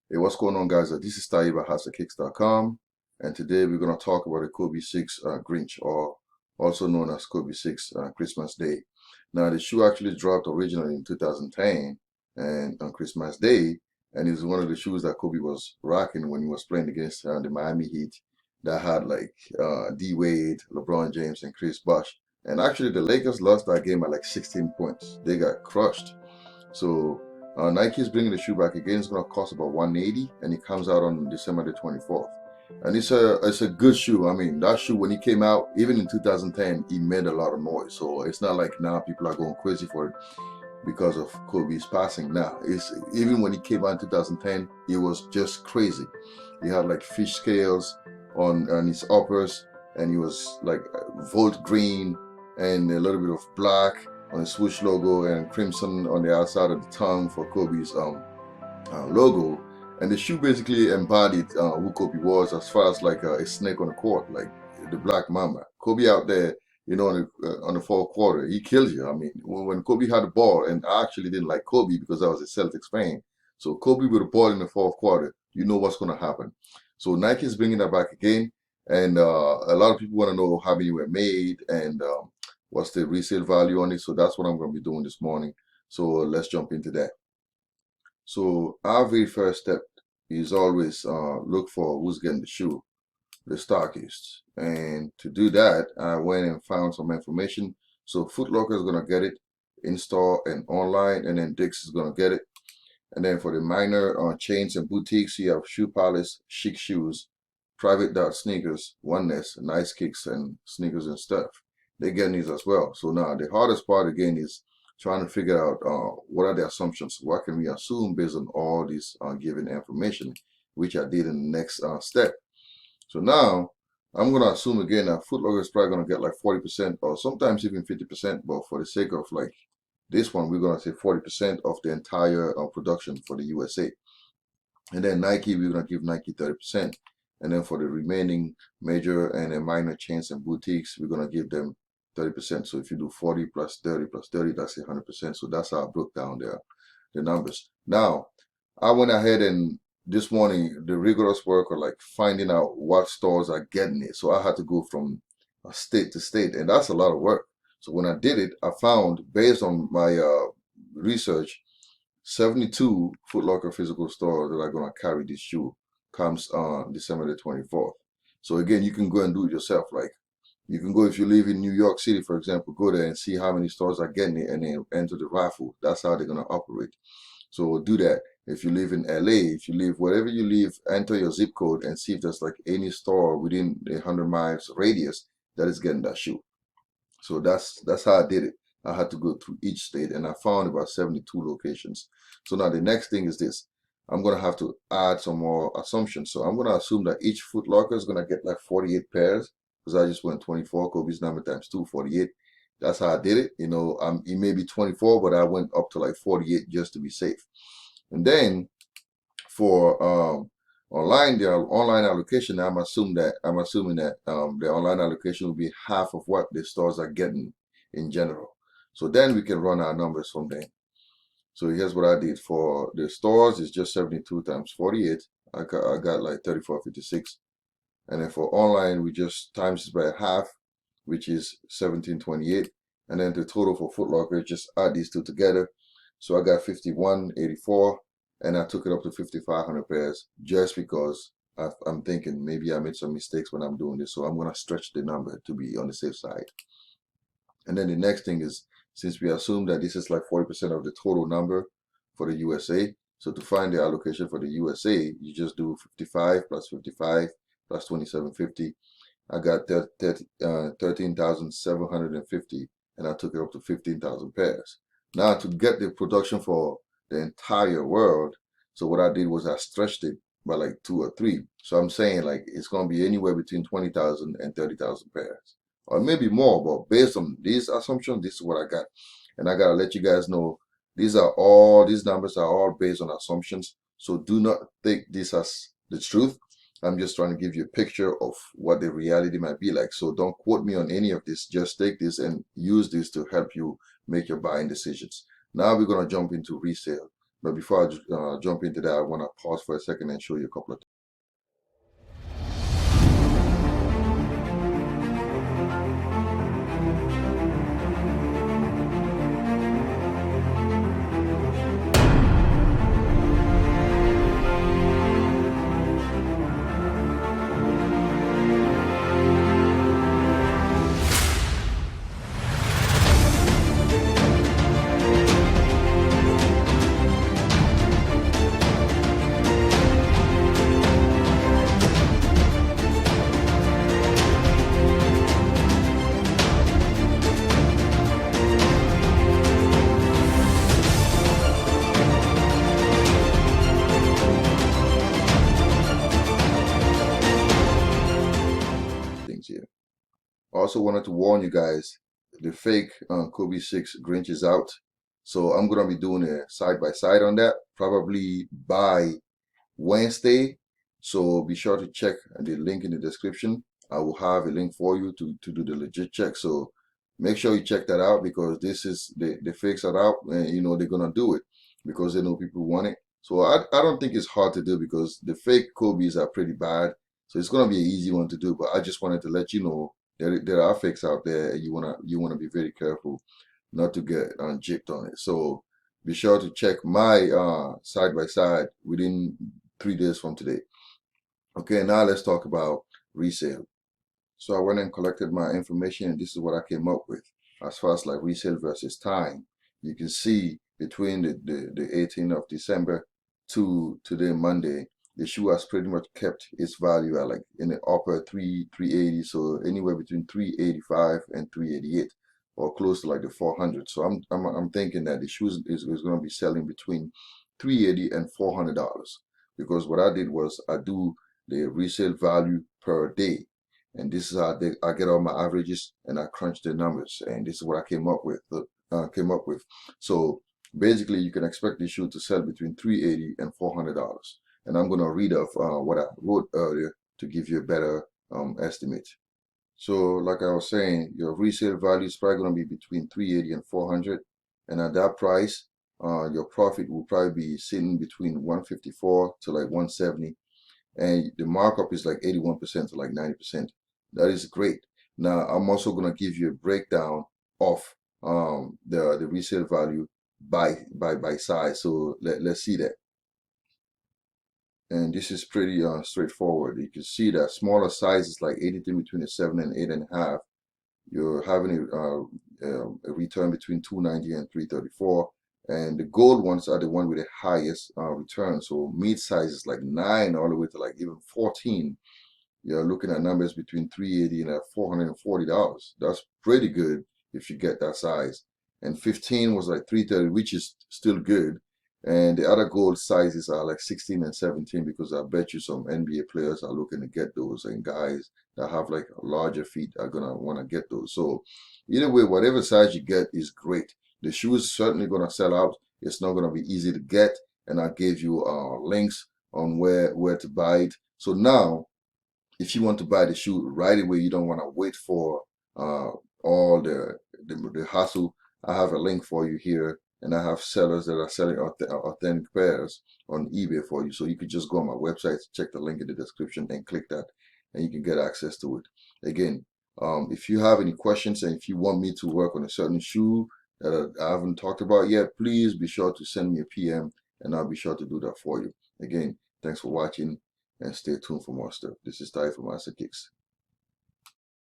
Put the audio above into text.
Hey, what's going on, guys? This is Taiba@kicks.com, and today we're going to talk about the Kobe 6 Grinch, or also known as Kobe 6 Christmas Day. Now, the shoe actually dropped originally in 2010 and on Christmas Day, and it's one of the shoes that Kobe was rocking when he was playing against the Miami Heat that had like D Wade, LeBron James, and Bosh. And actually, the Lakers lost that game at like 16 points. They got crushed. So Nike is bringing the shoe back again. It's going to cost about 180, and it comes out on December the 24th. And it's a good shoe. I mean, that shoe when it came out, even in 2010, it made a lot of noise. So it's not like now people are going crazy for it because of Kobe's passing. Now, it's even when it came out in 2010, it was just crazy. He had like fish scales on his uppers, and he was like volt green and a little bit of black on the swoosh logo and crimson on the outside of the tongue for Kobe's logo. And the shoe basically embodied who Kobe was as far as like a snake on the court, like the black Mamba. Kobe out there, on the fourth quarter, he kills you. I mean, when Kobe had the ball, and I actually didn't like Kobe because I was a Celtics fan. So Kobe with the ball in the fourth quarter, you know what's going to happen. So Nike is bringing that back again, and a lot of people want to know how many were made and what's the resale value on it. So that's what I'm going to be doing this morning. So let's jump into that. So our very first step is always look for who's getting the shoe, the stockists. And to do that, I went and found some information. So Foot Locker is going to get it in store and online, and then Dick's is going to get it. And then for the minor chains and boutiques, you have Shoe Palace, Chic Shoes, Private Dot Sneakers, Oneness, Nice Kicks, and Sneakers and Stuff. They're getting these as well. So now the hardest part again is trying to figure out what are the assumptions. What can we assume based on all this given information, which I did in the next step. So now I'm going to assume again that Foot Locker is probably going to get like 40% or sometimes even 50%, but for the sake of like this one, we're going to say 40% of the entire production for the USA. And then Nike, we're going to give Nike 30%. And then for the remaining major and minor chains and boutiques, we're going to give them 30%. So if you do 40 plus 30 plus 30, that's 100%. So that's how I broke down the numbers. Now, I went ahead and this morning, the rigorous work of like finding out what stores are getting it. So I had to go from state to state, and that's a lot of work. So when I did it, I found, based on my research, 72 Foot Locker physical stores that are going to carry this shoe comes on December the 24th. So again, you can go and do it yourself. Like you can go, if you live in New York City, for example, go there and see how many stores are getting it and then enter the raffle. That's how they're going to operate. So do that. If you live in LA, if you live wherever you live, enter your zip code and see if there's like any store within a 100 miles radius that is getting that shoe. So that's how I did it. I had to go through each state, and I found about 72 locations. So now the next thing is this. I'm going to have to add some more assumptions. So I'm going to assume that each Foot Locker is going to get like 48 pairs, because I just went 24, Kobe's number times 2, 48. That's how I did it. It may be 24, but I went up to like 48 just to be safe. And then for online, the online allocation, I'm assuming that the online allocation will be half of what the stores are getting in general. So then we can run our numbers from there. So here's what I did for the stores. It's just 72 times 48. I got like 3456. And then for online, we just times it by half, which is 1728. And then the total for Foot Locker, just add these two together. So I got 5184, and I took it up to 5500 pairs just because I'm thinking maybe I made some mistakes when I'm doing this. So I'm going to stretch the number to be on the safe side. And then the next thing is, since we assume that this is like 40% of the total number for the USA, so to find the allocation for the USA, you just do 55 plus 55 plus 2750. I got 13,750, and I took it up to 15,000 pairs. Now to get the production for the entire world, so what I did was I stretched it by like 2 or 3. So I'm saying like it's going to be anywhere between 20,000 and 30,000 pairs, or maybe more. But based on these assumptions, this is what I got. And I got to let you guys know, these numbers are all based on assumptions. So do not take this as the truth. I'm just trying to give you a picture of what the reality might be like. So don't quote me on any of this. Just take this and use this to help you make your buying decisions. Now we're going to jump into resale. But before I jump into that, I want to pause for a second and show you a couple of things here. I also wanted to warn you guys, the fake Kobe 6 Grinch is out. So I'm going to be doing a side by side on that, probably by Wednesday. So be sure to check the link in the description. I will have a link for you to do the legit check. So make sure you check that out, because this is the fakes are out, and you know they're gonna do it because they know people want it. So I don't think it's hard to do, because the fake Kobe's are pretty bad. So it's gonna be an easy one to do. But I just wanted to let you know there are fakes out there, and you wanna be very careful not to get gypped on it. So be sure to check my side by side within 3 days from today. Okay, now let's talk about resale. So I went and collected my information, and this is what I came up with. As far as like resale versus time, you can see between the 18th of December to today, Monday, the shoe has pretty much kept its value at like in the upper 380, so anywhere between 385 and 388, or close to like the 400. So I'm thinking that the shoes is going to be selling between 380 and $400, because what I did was I do the resale value per day, and this is how I get all my averages, and I crunch the numbers, and this is what I came up with. So basically, you can expect the shoe to sell between $380 and $400, and I'm gonna read off what I wrote earlier to give you a better estimate. So like I was saying, your resale value is probably gonna be between 380 and 400, and at that price, your profit will probably be sitting between 154 to like 170, and the markup is like 81% to like 90%. That is great. Now I'm also gonna give you a breakdown of the resale value by size. So let's see that. And this is pretty straightforward. You can see that smaller sizes like anything between a 7 and 8.5, you're having a return between 290 and 334. And the gold ones are the one with the highest return. So mid size is like 9 all the way to like even 14. You're looking at numbers between 380 and $440. That's pretty good if you get that size. And 15 was like 330, which is still good. And the other gold sizes are like 16 and 17, because I bet you some NBA players are looking to get those, and guys that have like larger feet are gonna want to get those. So either way, whatever size you get is great. The shoe is certainly gonna sell out. It's not gonna be easy to get, and I gave you links on where to buy it. So now, if you want to buy the shoe right away, you don't want to wait for all the hassle. I have a link for you here, and I have sellers that are selling authentic pairs on eBay for you. So you could just go on my website, check the link in the description, and click that, and you can get access to it. Again, if you have any questions, and if you want me to work on a certain shoe that I haven't talked about yet, please be sure to send me a PM, and I'll be sure to do that for you. Again, thanks for watching, and stay tuned for more stuff. This is Ty from Master Kicks.